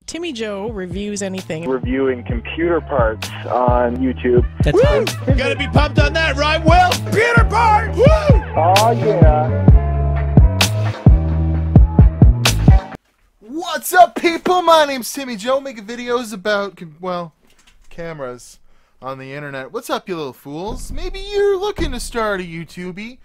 Timmy Joe reviews anything. Reviewing computer parts on YouTube. That's fine. Gotta be pumped on that, right, Will? Computer parts! Woo! Oh yeah. What's up, people? My name's Timmy Joe, making videos about, well, cameras on the internet. What's up, you little fools? Maybe you're looking to start a YouTube,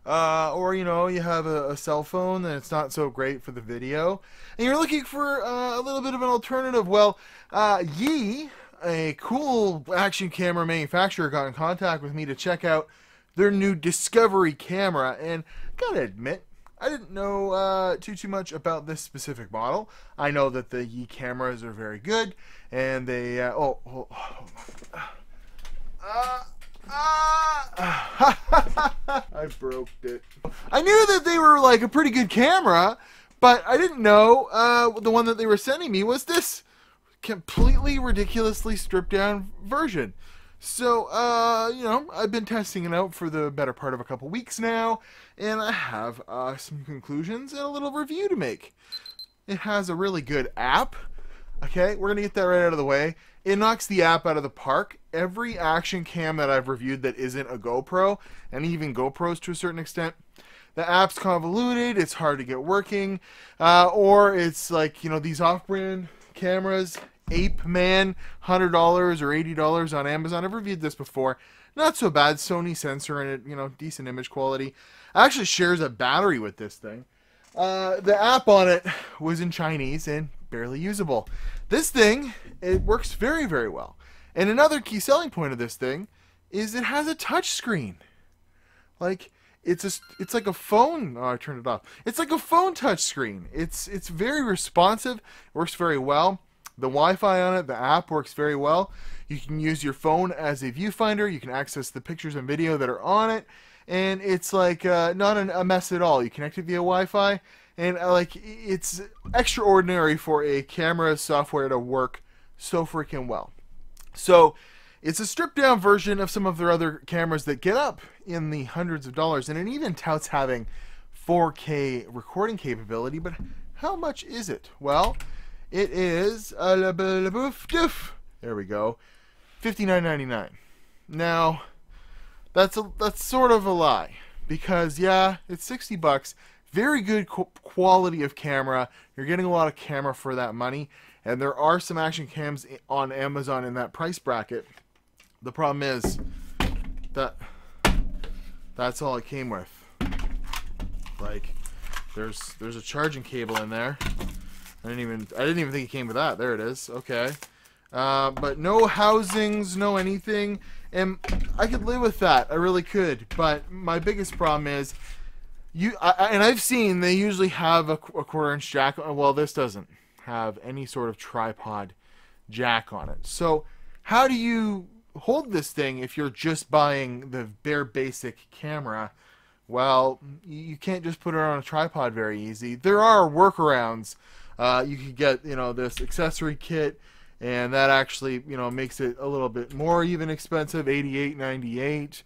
or, you know, you have a cell phone and it's not so great for the video, and you're looking for a little bit of an alternative. Well, a cool action camera manufacturer, got in contact with me to check out their new Discovery camera, and gotta admit, I didn't know too much about this specific model. I know that the Yi cameras are very good, and they I broke it. I knew that they were like a pretty good camera, but I didn't know the one that they were sending me was this completely ridiculously stripped down version. So, you know, I've been testing it out for the better part of a couple weeks now, and I have some conclusions and a little review to make. It has a really good app. Okay, we're going to get that right out of the way. It knocks the app out of the park. Every action cam that I've reviewed that isn't a GoPro, and even GoPros to a certain extent, the app's convoluted, it's hard to get working, or it's like, you know, these off-brand cameras, Ape Man, $100 or $80 on Amazon. I've reviewed this before. Not so bad. Sony sensor in it, you know, decent image quality. Actually shares a battery with this thing. The app on it was in Chinese and barely usable. This thing, it works very, very well. And another key selling point of this thing is it has a touch screen. Like, it's like a phone. Oh, I turned it off. It's like a phone touch screen. It's very responsive. Works very well. The Wi-Fi on it, the app works very well. You can use your phone as a viewfinder. You can access the pictures and video that are on it. And it's like not a mess at all. You connect it via Wi-Fi. And like, it's extraordinary for a camera software to work so freaking well. So it's a stripped down version of some of their other cameras that get up in the hundreds of dollars. And it even touts having 4K recording capability. But how much is it? Well, it is, there we go, $59.99. Now, that's sort of a lie, because yeah, it's 60 bucks. Very good quality of camera. You're getting a lot of camera for that money, and there are some action cams on Amazon in that price bracket. The problem is that that's all it came with. Like, there's a charging cable in there. I didn't even think it came with that. There it is. Okay. But no housings, no anything. And I could live with that. I really could. But my biggest problem is, and I've seen they usually have a quarter-inch jack. Well, this doesn't have any sort of tripod jack on it. So how do you hold this thing if you're just buying the bare basic camera? Well, you can't just put it on a tripod very easy. There are workarounds. You could get, you know, this accessory kit, and that actually, you know, makes it a little bit more even expensive, $88.98.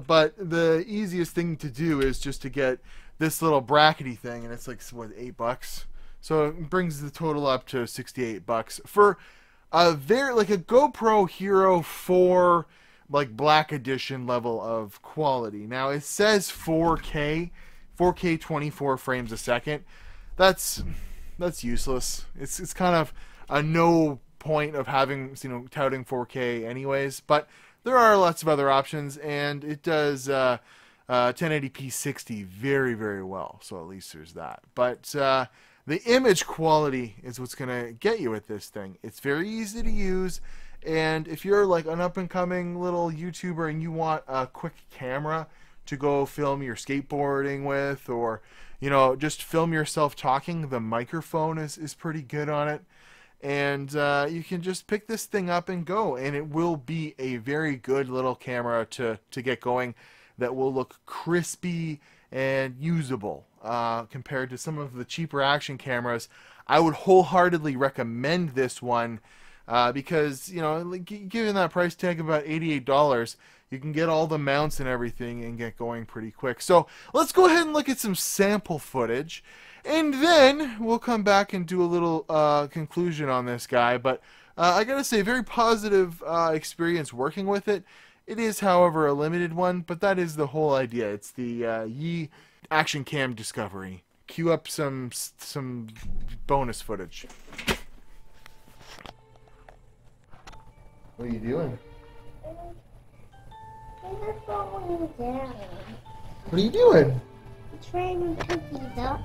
But the easiest thing to do is just to get this little brackety thing, and it's like, what, $8? So it brings the total up to 68 bucks for a like a GoPro Hero 4 like black edition level of quality. Now it says 4K 24 frames a second. That's useless. It's kind of a no point of having, you know, touting 4K anyways, but there are lots of other options, and it does 1080p 60 very, very well, so at least there's that. But the image quality is what's gonna get you with this thing. It's very easy to use, and if you're like an up-and-coming little YouTuber and you want a quick camera to go film your skateboarding with, or, you know, just film yourself talking, the microphone is pretty good on it. And you can just pick this thing up and go, and it will be a very good little camera to get going that will look crispy and usable compared to some of the cheaper action cameras. I would wholeheartedly recommend this one because, you know, given that price tag of about $88, you can get all the mounts and everything and get going pretty quick. So let's go ahead and look at some sample footage. And then we'll come back and do a little conclusion on this guy. But I gotta say, very positive experience working with it. It is, however, a limited one, but that is the whole idea. It's the Yi Action Cam Discovery. Cue up some bonus footage. What are you doing? They're falling down. What are you doing? I'm trying to pick these up.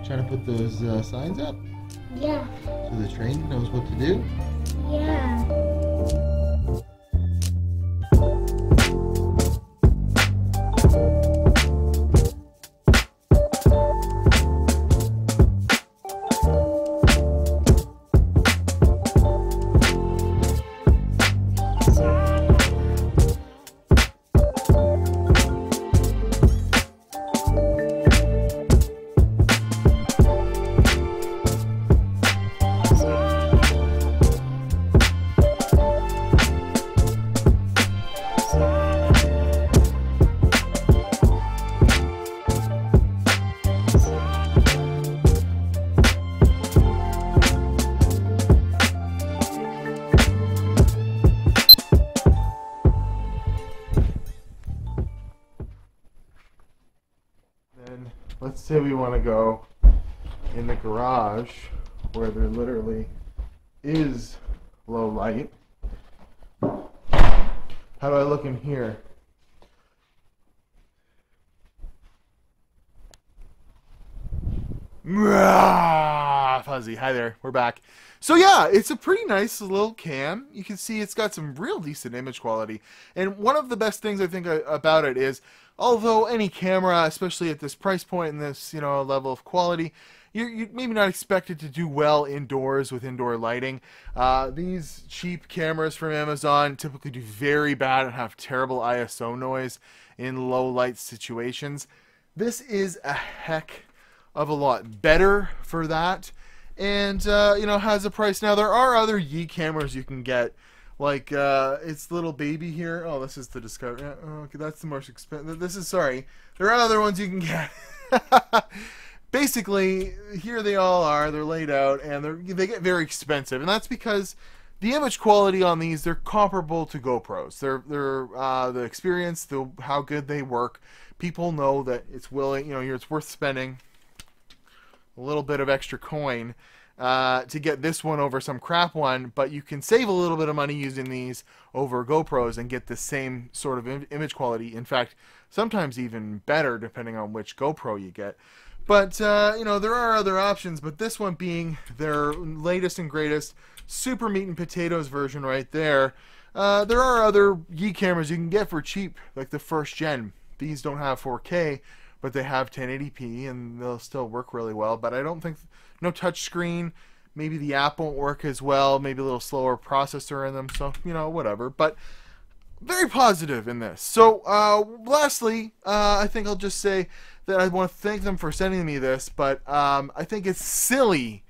Trying to put those signs up Yeah. so the train knows what to do. Yeah. Then let's say we want to go in the garage where there literally is low light. How do I look in here? Fuzzy. Hi there. We're back. So yeah, it's a pretty nice little cam. You can see it's got some real decent image quality. And one of the best things I think about it is, although any camera, especially at this price point and this, level of quality, you maybe not expect it to do well indoors with indoor lighting. These cheap cameras from Amazon typically do very bad and have terrible ISO noise in low light situations. This is a heck of a lot better for that, and has a price. Now there are other Yi cameras you can get, like its little baby here. Oh, this is the Discovery. Oh, okay, that's the most expensive. There are other ones you can get. Basically, here they all are. They're laid out, and they get very expensive, and that's because the image quality on these, they're comparable to GoPros. They're the experience, how good they work. People know that it's worth spending a little bit of extra coin to get this one over some crap one, but you can save a little bit of money using these over GoPros and get the same sort of image quality. In fact, sometimes even better depending on which GoPro you get. But there are other options, but this one being their latest and greatest super meat and potatoes version right there. There are other Yi cameras you can get for cheap, like the first gen. These don't have 4K, but they have 1080p and they'll still work really well. But I don't think, no touch screen, maybe the app won't work as well, maybe a little slower processor in them, so whatever. But very positive in this. So lastly, I think I'll just say that I want to thank them for sending me this, but I think it's silly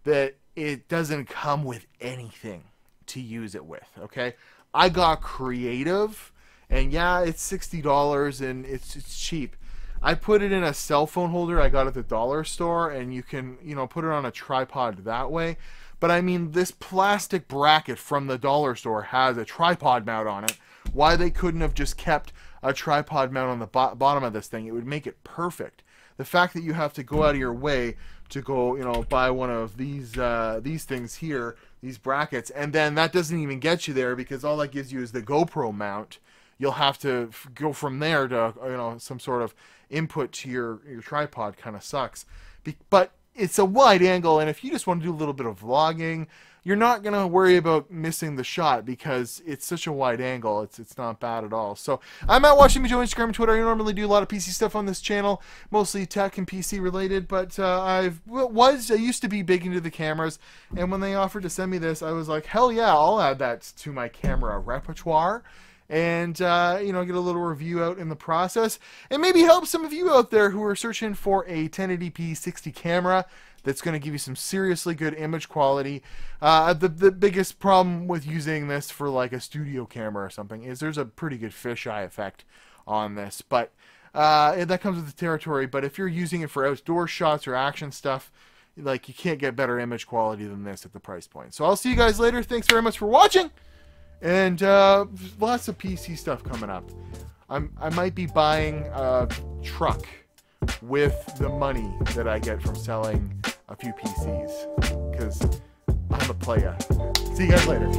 that it doesn't come with anything to use it with. Okay, I got creative, and yeah, it's $60 and it's cheap. I put it in a cell phone holder I got at the dollar store, and you can put it on a tripod that way. But I mean, this plastic bracket from the dollar store has a tripod mount on it. Why they couldn't have just kept a tripod mount on the bottom of this thing? It would make it perfect. The fact that you have to go out of your way to go, buy one of these things here, these brackets, and then that doesn't even get you there because all that gives you is the GoPro mount. You'll have to go from there to some sort of input to your tripod. Kind of sucks, but it's a wide angle, and if you just want to do a little bit of vlogging, you're not going to worry about missing the shot because it's such a wide angle. It's not bad at all. So I'm at Watching Me Joe, Instagram and Twitter. I normally do a lot of PC stuff on this channel, mostly tech and PC related, but I used to be big into the cameras, and when they offered to send me this, I was like, hell yeah, I'll add that to my camera repertoire. And, get a little review out in the process. And maybe help some of you out there who are searching for a 1080p 60 camera that's going to give you some seriously good image quality. The biggest problem with using this for like a studio camera or something is there's a pretty good fisheye effect on this. But And that comes with the territory. But if you're using it for outdoor shots or action stuff, like, you can't get better image quality than this at the price point. So I'll see you guys later. Thanks very much for watching. And lots of PC stuff coming up. I might be buying a truck with the money that I get from selling a few PCs, because I'm a player. See you guys later.